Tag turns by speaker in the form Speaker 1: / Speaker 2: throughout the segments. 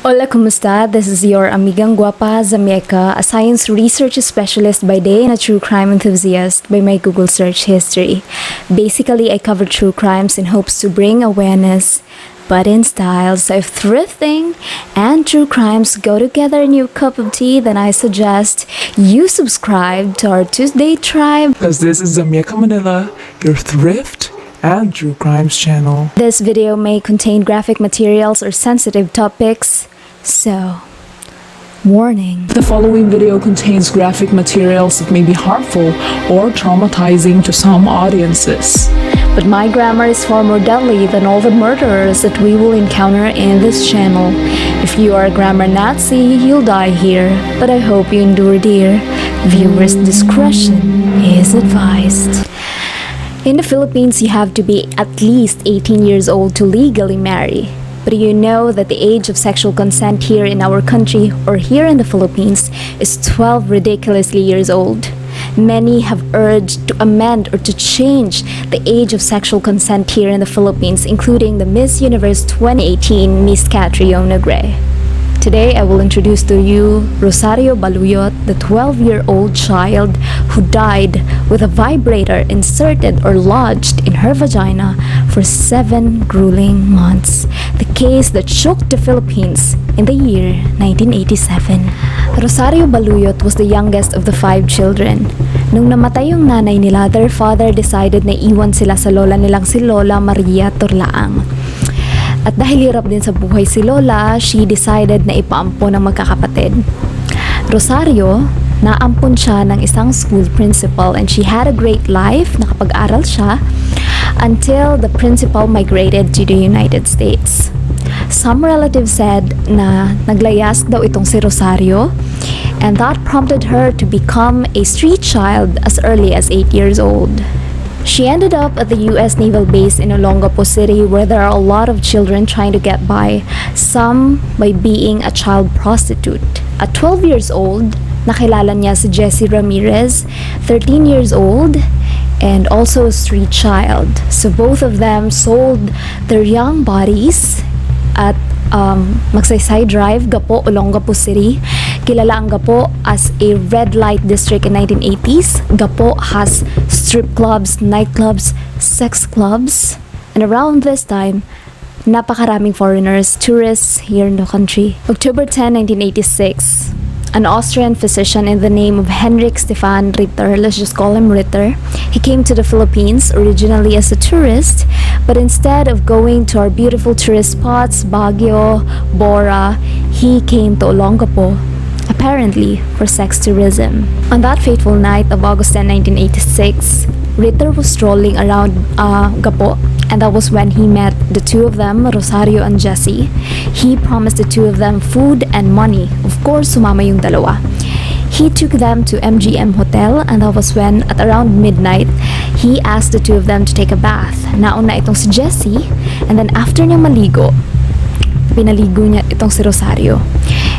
Speaker 1: Hola, kumusta? This is your amigang guapa, Zamieca, a science research specialist by day and a true crime enthusiast by my Google search history. Basically, I cover true crimes in hopes to bring awareness, but in style. So if thrifting and true crimes go together in your cup of tea, then I suggest you subscribe to our Tuesday tribe.
Speaker 2: Because this is zamieca.manila, your thrift and true crimes channel.
Speaker 1: This video may contain graphic materials or sensitive topics, so warning.
Speaker 2: The following video contains graphic materials that may be harmful or traumatizing to some audiences.
Speaker 1: But my grammar is far more deadly than all the murderers that we will encounter in this channel. If you are a grammar Nazi, you'll die here, but I hope you endure, dear. Viewers' discretion is advised. In the Philippines, you have to be at least 18 years old to legally marry. But you know that the age of sexual consent here in our country, or here in the Philippines, is 12 ridiculously years old. Many have urged to amend or to change the age of sexual consent here in the Philippines, including the Miss Universe 2018 Miss Catriona. Today, I will introduce to you Rosario Baluyot, the 12-year-old child who died with a vibrator inserted or lodged in her vagina for 7 grueling months. The case that shook the Philippines in the year 1987. Rosario Baluyot was the youngest of the 5 children. Nung namatay yung nanay nila, their father decided na iwan sila sa lola nilang si Lola Maria Torlaang. At dahil hirap din sa buhay si Lola, she decided na ipaampon ng magkakapatid. Rosario, naampon siya ng isang school principal and she had a great life, nakapag-aral siya, until the principal migrated to the United States. Some relatives said na naglayas daw itong si Rosario, and that prompted her to become a street child as early as 8 years old. She ended up at the U.S. Naval Base in Olongapo City, where there are a lot of children trying to get by, some by being a child prostitute. At 12 years old, nakilala niya si Jessie Ramirez, 13 years old, and also a street child. So both of them sold their young bodies at Magsaysay Drive, Gapo, Olongapo City. Kilala ang Gapo as a red light district in 1980s. Gapo has strip clubs, nightclubs, sex clubs. And around this time, napakaraming foreigners, tourists here in the country. October 10, 1986, an Austrian physician in the name of Heinrich Stefan Ritter, let's just call him Ritter, he came to the Philippines originally as a tourist, but instead of going to our beautiful tourist spots, Baguio, Bora, he came to Olongapo, apparently for sex tourism. On that fateful night of August 10, 1986, Ritter was strolling around Gapo, and that was when he met the two of them, Rosario and Jessie. He promised the two of them food and money. Of course, sumama yung dalawa. He took them to MGM Hotel, and that was when, at around midnight, he asked the two of them to take a bath. Nauna itong si Jessie, and then after niya maligo, pinaligo niya itong si Rosario.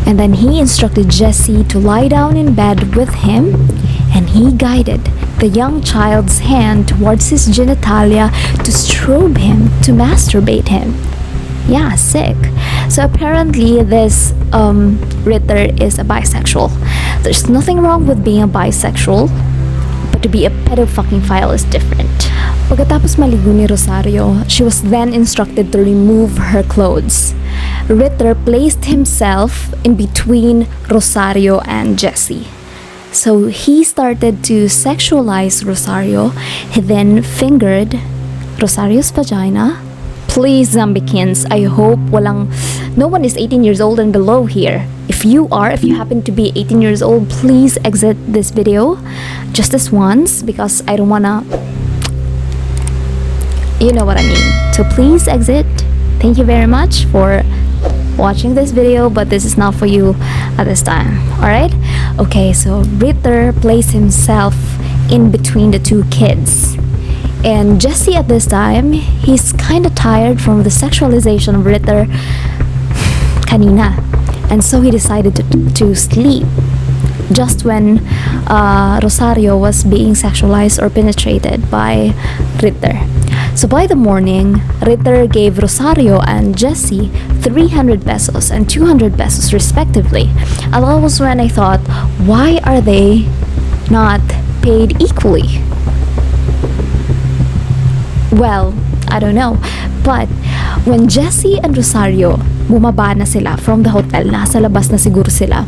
Speaker 1: And then he instructed Jessie to lie down in bed with him, and he guided the young child's hand towards his genitalia to strobe him, to masturbate him. Yeah, sick. So apparently this Ritter is a bisexual. There's nothing wrong with being a bisexual, but to be a pedophile is different. Pagkatapos maligo ni Rosario, she was then instructed to remove her clothes. Ritter placed himself in between Rosario and Jessie. So he started to sexualize Rosario. He then fingered Rosario's vagina. Please, Zambikins, I hope no one is 18 years old and below here. If you happen to be 18 years old, please exit this video just this once, because I don't wanna, you know what I mean. So please exit. Thank you very much for watching this video, but this is not for you at this time. Alright? Okay, so Ritter placed himself in between the two kids. And Jessie at this time, he's kind of tired from the sexualization of Ritter kanina. And so he decided to sleep just when Rosario was being sexualized or penetrated by Ritter. So by the morning, Ritter gave Rosario and Jessie 300 pesos and 200 pesos respectively. And that was when I thought, why are they not paid equally? Well, I don't know. But when Jessie and Rosario bumaba na sila from the hotel, nasa labas na siguro sila,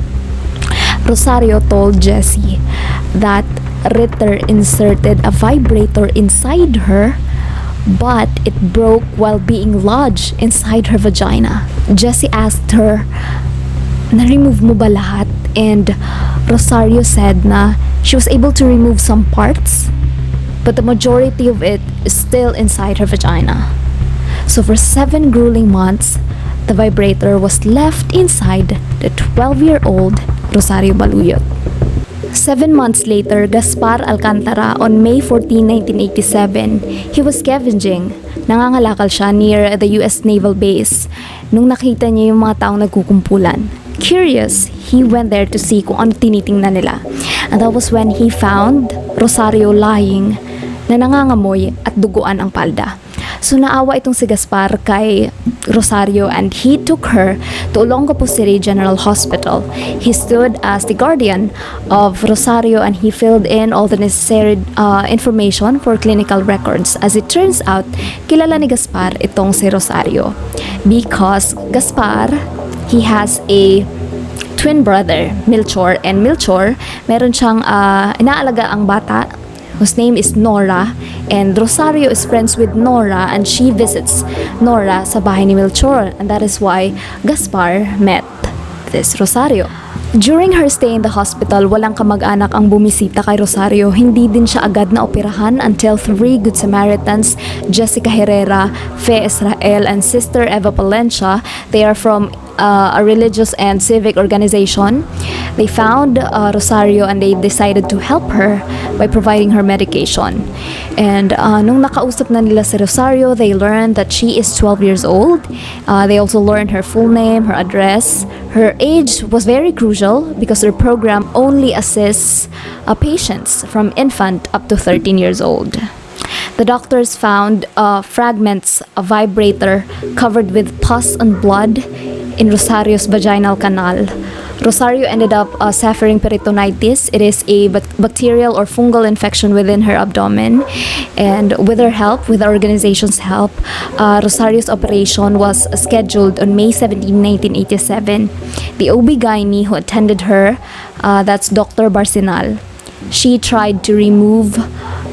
Speaker 1: Rosario told Jessie that Ritter inserted a vibrator inside her, but it broke while being lodged inside her vagina. Jessie asked her, na-remove mo ba lahat? And Rosario said na she was able to remove some parts, but the majority of it is still inside her vagina. So for 7 grueling months, the vibrator was left inside the 12-year-old Rosario Baluyot. 7 months later, Gaspar Alcantara, on May 14, 1987, he was scavenging. Nangangalakal siya near the US Naval Base nung nakita niya yung mga taong nagkukumpulan. Curious, he went there to see kung ano tinitingnan nila. And that was when he found Rosario lying na nangangamoy at duguan ang palda. So naawa itong si Gaspar kay Rosario and he took her to Olongapo City General Hospital. He stood as the guardian of Rosario and he filled in all the necessary information for clinical records. As it turns out, kilala ni Gaspar itong si Rosario because Gaspar, he has a twin brother, Melchor, and Melchor, meron siyang inaalaga ang bata whose name is Nora, and Rosario is friends with Nora and she visits Nora sa bahay ni Melchor, and that is why Gaspar met this Rosario. During her stay in the hospital, walang kamag-anak ang bumisita kay Rosario. Hindi din siya agad na operahan until 3 Good Samaritans, Jessica Herrera, Fe Israel, and Sister Eva Palencia, they are from a religious and civic organization. They found Rosario and they decided to help her by providing her medication. And nung nakausap na nila si Rosario, they learned that she is 12 years old. They also learned her full name, her address. Her age was very crucial because their program only assists patients from infant up to 13 years old. The doctors found fragments of vibrator covered with pus and blood in Rosario's vaginal canal. Rosario ended up suffering peritonitis. It is a bacterial or fungal infection within her abdomen. And with her help, with the organization's help, Rosario's operation was scheduled on May 17, 1987. The OB-GYN who attended her, that's Dr. Barcinal, she tried to remove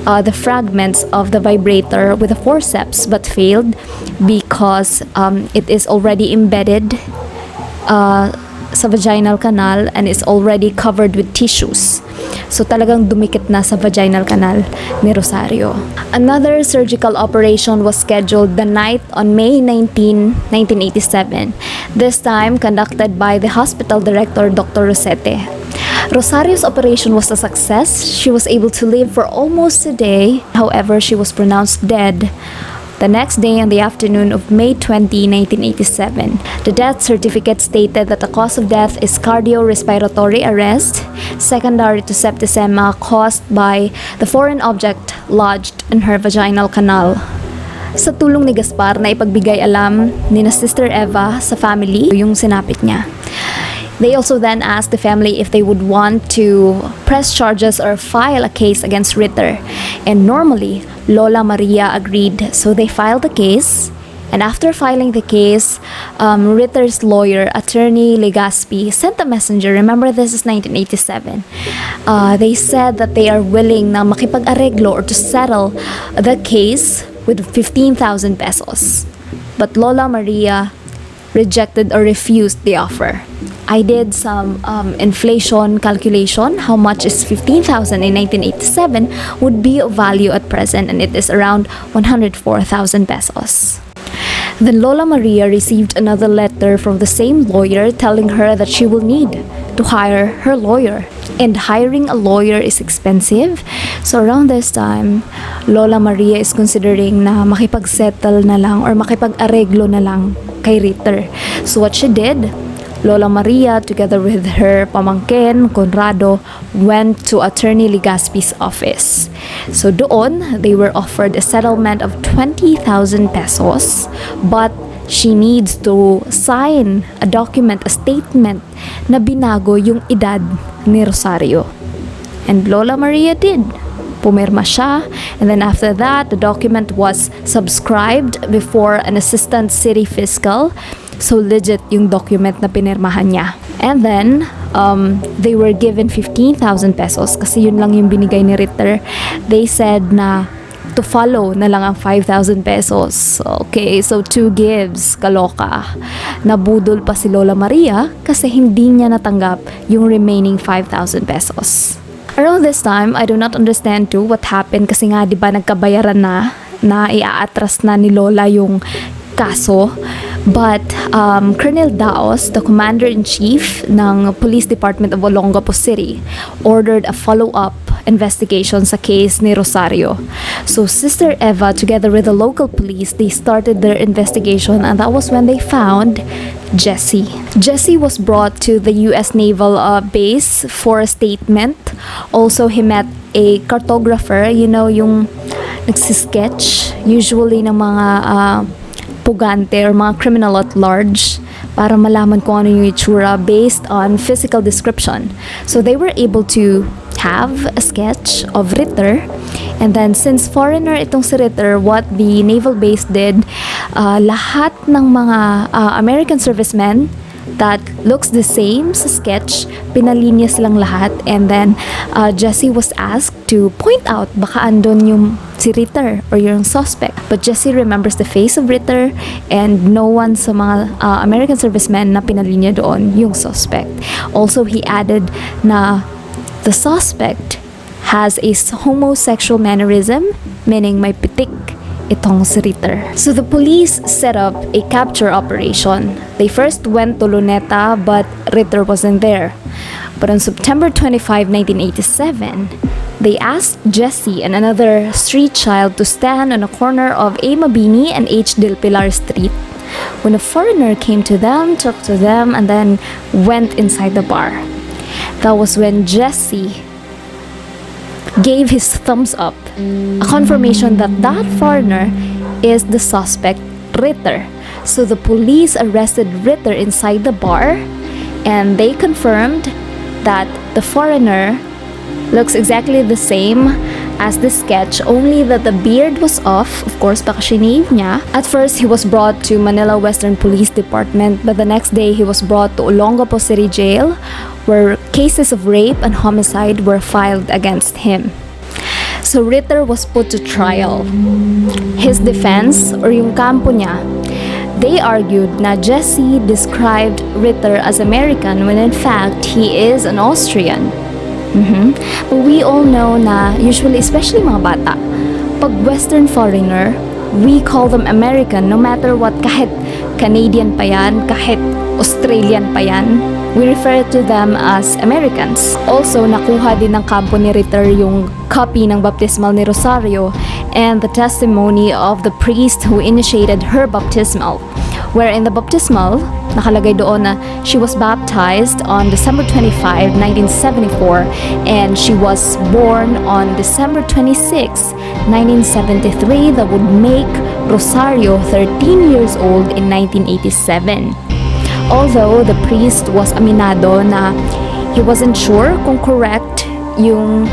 Speaker 1: the fragments of the vibrator with a forceps but failed because it is already embedded sa vaginal canal and is already covered with tissues. So talagang dumikit na sa vaginal canal ni Rosario. Another surgical operation was scheduled the night on May 19, 1987. This time conducted by the hospital director, Dr. Rosete. Rosario's operation was a success. She was able to live for almost a day. However, she was pronounced dead the next day on the afternoon of May 20, 1987. The death certificate stated that the cause of death is cardiorespiratory arrest, secondary to septicemia caused by the foreign object lodged in her vaginal canal. Sa tulong ni Gaspar na ipagbigay alam ni na Sister Eva sa family yung sinapit niya. They also then asked the family if they would want to press charges or file a case against Ritter. And normally, Lola Maria agreed. So they filed the case. And after filing the case, Ritter's lawyer, attorney Legazpi, sent a messenger. Remember, this is 1987. They said that they are willing na makipag-areglo or to settle the case with 15,000 pesos. But Lola Maria rejected or refused the offer. I did some inflation calculation. How much is 15,000 in 1987 would be of value at present, and it is around 104,000 pesos. Then Lola Maria received another letter from the same lawyer telling her that she will need to hire her lawyer. And hiring a lawyer is expensive. So around this time, Lola Maria is considering na makipag-settle na lang or makipag-areglo na lang kay Ritter. So what she did, Lola Maria, together with her pamangkin, Conrado, went to Attorney Legazpi's office. So doon, they were offered a settlement of 20,000 pesos, but she needs to sign a document, a statement na binago yung edad ni Rosario. And Lola Maria did. Pumirma siya, and then after that, the document was subscribed before an assistant city fiscal. So legit yung document na pinirmahan niya. And then, they were given 15,000 pesos kasi yun lang yung binigay ni Ritter. They said na to follow na lang ang 5,000 pesos. Okay, so 2 gives, kaloka. Nabudol pa si Lola Maria kasi hindi niya natanggap yung remaining 5,000 pesos. Around this time, I do not understand too what happened kasi nga 'di ba nagkabayaran na iaatras na ni Lola yung kaso. But Colonel Daos, the Commander-in-Chief ng Police Department of Olongapo City, ordered a follow-up investigation sa case ni Rosario. So Sister Eva, together with the local police, they started their investigation, and that was when they found Jesse. Jesse was brought to the U.S. Naval base for a statement. Also, he met a cartographer, you know, yung nagsisketch, usually ng mga pugante or mga criminal at large para malaman kung ano yung itsura based on physical description. So they were able to have a sketch of Ritter, and then since foreigner itong si Ritter, what the naval base did, lahat ng mga American servicemen that looks the same sa sketch, pinalinya silang lahat, and then Jesse was asked to point out baka andon yung si Ritter or yung suspect. But Jesse remembers the face of Ritter, and no one sa mga American servicemen na pinalinya doon yung suspect. Also, he added na the suspect has a homosexual mannerism, meaning may pitik itong si Ritter. So the police set up a capture operation. They first went to Luneta, but Ritter wasn't there. But on September 25, 1987, they asked Jesse and another street child to stand on a corner of A. Mabini and H. Del Pilar Street. When a foreigner came to them, talked to them, and then went inside the bar. That was when Jesse gave his thumbs up, a confirmation that that foreigner is the suspect, Ritter. So the police arrested Ritter inside the bar, and they confirmed that the foreigner looks exactly the same as the sketch, only that the beard was off. Of course, baka shinave niya. At first, he was brought to Manila Western Police Department, but the next day, he was brought to Olongapo City Jail, where cases of rape and homicide were filed against him. So Ritter was put to trial. His defense, or yung kampo niya, they argued na Jesse described Ritter as American when in fact he is an Austrian. But we all know na usually, especially mga bata, pag Western foreigner, we call them American no matter what, kahit Canadian pa yan, kahit Australian pa yan, we refer to them as Americans. Also, nakuha din ng kampo ni Ritter yung copy ng baptismal ni Rosario and the testimony of the priest who initiated her baptismal, where in the baptismal, nakalagay doon na she was baptized on December 25, 1974, and she was born on December 26, 1973. That would make Rosario 13 years old in 1987. Although the priest was aminado na he wasn't sure kung correct yung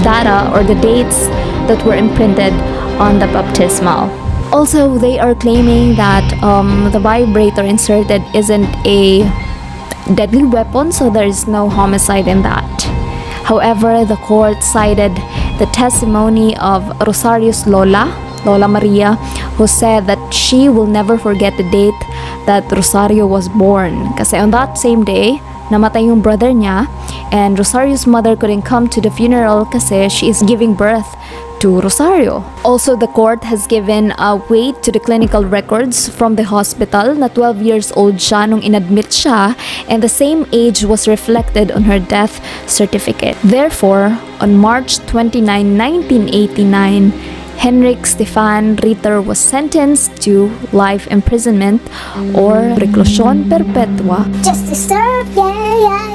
Speaker 1: data or the dates that were imprinted on the baptismal. Also, they are claiming that the vibrator inserted isn't a deadly weapon, so there is no homicide in that. However, the court cited the testimony of Rosario's Lola Maria, who said that she will never forget the date that Rosario was born. Kasi on that same day, namatay yung brother niya, and Rosario's mother couldn't come to the funeral kasi she is giving birth to Rosario. Also, the court has given weight to the clinical records from the hospital na 12 years old siya nung inadmit siya, and the same age was reflected on her death certificate. Therefore, on March 29, 1989, Henrik Stefan Ritter was sentenced to life imprisonment or reclusion perpetua.
Speaker 3: Justice served, yeah.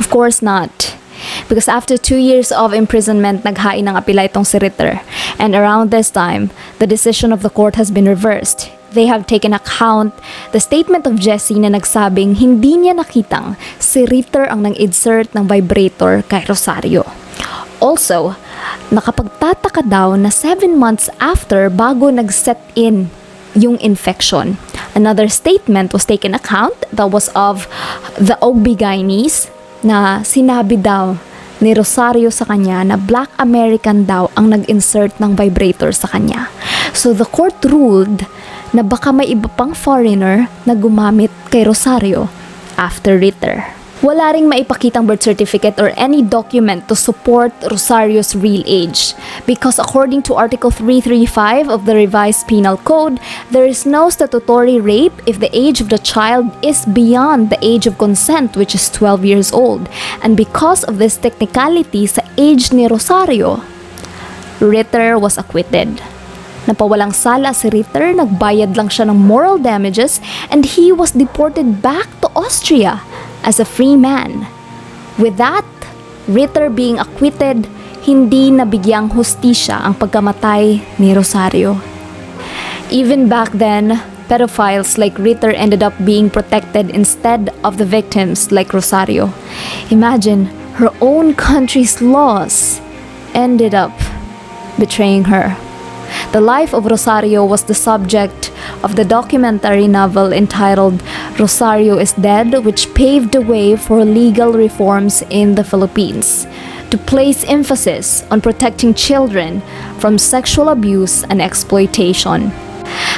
Speaker 1: Of course not. Because after 2 years of imprisonment, naghain ng apela itong si Ritter. And around this time, the decision of the court has been reversed. they have taken account the statement of Jessie na nagsabing hindi niya nakitang si Ritter ang nang-insert ng vibrator kay Rosario. Also, nakapagtataka daw na 7 months after bago nag-set in yung infection. Another statement was taken account that was of the OB-GYNs na sinabi daw ni Rosario sa kanya na Black American daw ang nag-insert ng vibrator sa kanya. So the court ruled na baka may iba pang foreigner na gumamit kay Rosario after Ritter. Wala ring maipakitang birth certificate or any document to support Rosario's real age because according to Article 335 of the Revised Penal Code, there is no statutory rape if the age of the child is beyond the age of consent, which is 12 years old. And because of this technicality sa age ni Rosario, Ritter was acquitted. Napawalang sala si Ritter, nagbayad lang siya ng moral damages, and he was deported back to Austria as a free man. With that, Ritter being acquitted, hindi nabigyang hustisya ang pagkamatay ni Rosario. Even back then, pedophiles like Ritter ended up being protected instead of the victims like Rosario. Imagine, her own country's laws ended up betraying her. The life of Rosario was the subject of the documentary novel entitled Rosario is Dead, which paved the way for legal reforms in the Philippines to place emphasis on protecting children from sexual abuse and exploitation.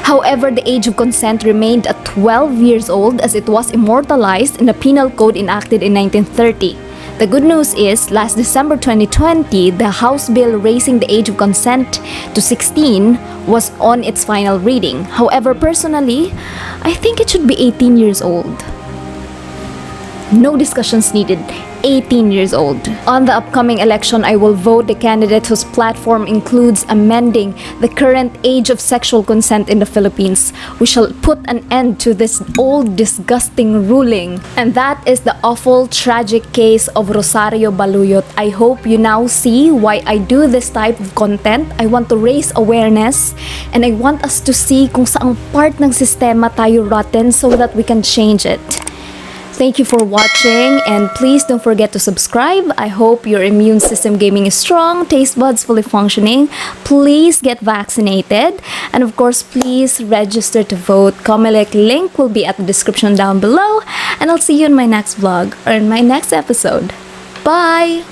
Speaker 1: However, the age of consent remained at 12 years old as it was immortalized in the Penal Code enacted in 1930. The good news is, last December 2020, the House bill raising the age of consent to 16 was on its final reading. However, personally, I think it should be 18 years old. No discussions needed. 18 years old. On the upcoming election, I will vote the candidate whose platform includes amending the current age of sexual consent in the Philippines. We shall put an end to this old, disgusting ruling. And that is the awful, tragic case of Rosario Baluyot. I hope you now see why I do this type of content. I want to raise awareness and I want us to see kung saang part ng sistema tayo rotten so that we can change it. Thank you for watching and please don't forget to subscribe. I hope your immune system gaming is strong, taste buds fully functioning. Please get vaccinated and of course please register to vote. COMELEC link will be at the description down below and I'll see you in my next vlog or in my next episode. Bye!